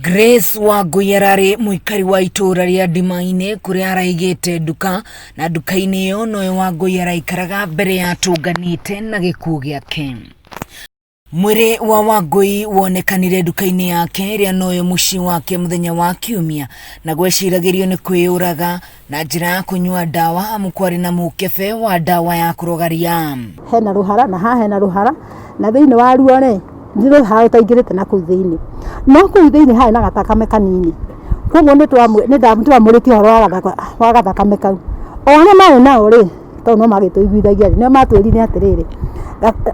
Grace Wangui arari muikari wa itura ria Ndimaine kuria araigite nduka na nduka-ini iyo noe Wangui araikaraga mbere ya tunganite na gikuo giake. Mwiri wa Wangui wonekanire nduka-ini yake ria noe muci wake muthenya wa Kiumia na gweciragirio ni kwiyuraga na njira ya kunyua dawa amukwari na mukebe wa dawa ya kurogaria. Hena ruhara na ha hena ruhara na thiini wa ruo ri ndiro ha taingirite na kuu thiini no kuu thiini ha na gathakame kanini koguo ni ndamũrĩtie horo wa gathakame kau ona marĩ nao ri to no magĩtũiguithagia nĩ matwĩrire atĩrĩrĩ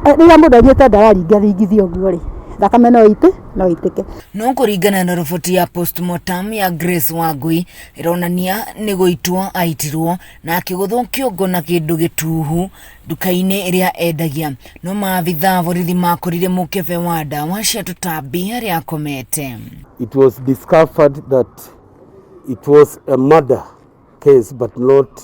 rĩrĩa mũndũ athiĩte ndaringithio ũguo ri thakame no itĩke. No kũringana na riboti ya postmortem ya Grace Wangui ironania nĩ gũitwo aitirwo na akĩgũthwo kĩongo na kĩndũ gĩtuhu nduka-inĩ ĩrĩa endagia. No maabitha borithi makorire mũkebe wa dawa cia tũtambi harĩa akomete. It was discovered that it was a murder case but not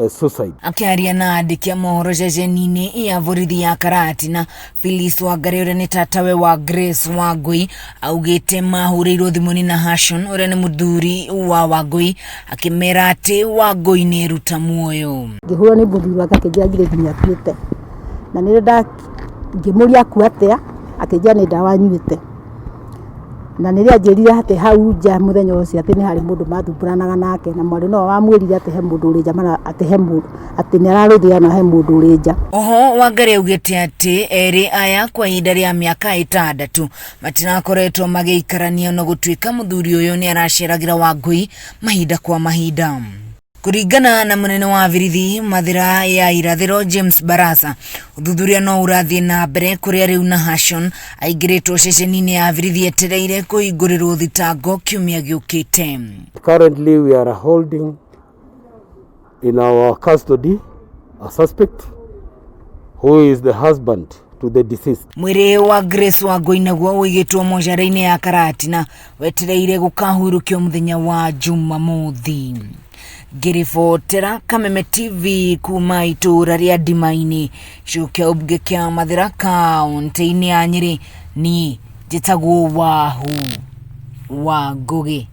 suicide. Akiaria na andiki a mohoro ceceni-inĩ ya borithi ya Karatina, Phyllis Wangari ũrĩa nĩ tatawe wa Grace Wangui augĩte mahũrĩirwo thimũ na Hashon ũrĩa nĩ mũthuri wa Wangui akĩmera atĩ Wangui nĩ eruta muoyo. Ngĩhũrwo nĩ mũthuri wake akĩnjĩra ngire nginya akuĩte na nĩ ngĩmũria akua atĩa akĩnjĩra nĩ ndawa anyuĩte na nĩrĩa njĩrire atĩ hau nja mũthenya ũcio atĩ nĩ harĩ mũndũ mathumburanaga nake na mwarĩ no wamwĩrire atĩ he mũndũ ũrĩ nja mana atĩ he mũndũ atĩ nĩ ararũthia na he mũndũ ũrĩ nja. Oho Wangari augĩte atĩ erĩ aya kwa ihinda rĩa mĩaka 6 matinakoretwo magĩikarania na gũtuĩka mũthuri ũyũ nĩ araceragira Wangui mahinda kwa mahinda. Kuringana na munene wa borithi mathira ya irathĩro James Barasa, uthuthuria no ũrathiĩ na mbere kuria riu na Hashon aingĩrĩtwo ceceni-inĩ ya borithi etereire kũhingũrĩrwo thitango kiumia gĩũkĩte. Currently we are holding in our custody a suspect who is the husband to the deceased. Mwĩrĩ wa Grace Wangui naguo ũigĩtwo mocarĩ-inĩ ya Karatina wetereire gũkahurũkio mũthenya wa Jumamothi. Ngĩribotera Kameme TV kuma itura ria Ndimaine gĩcigo kĩa ũmbunge kĩa Mathira kaũntĩ-inĩ ya Nyeri. Niĩ njĩtagwo Wangũgĩ.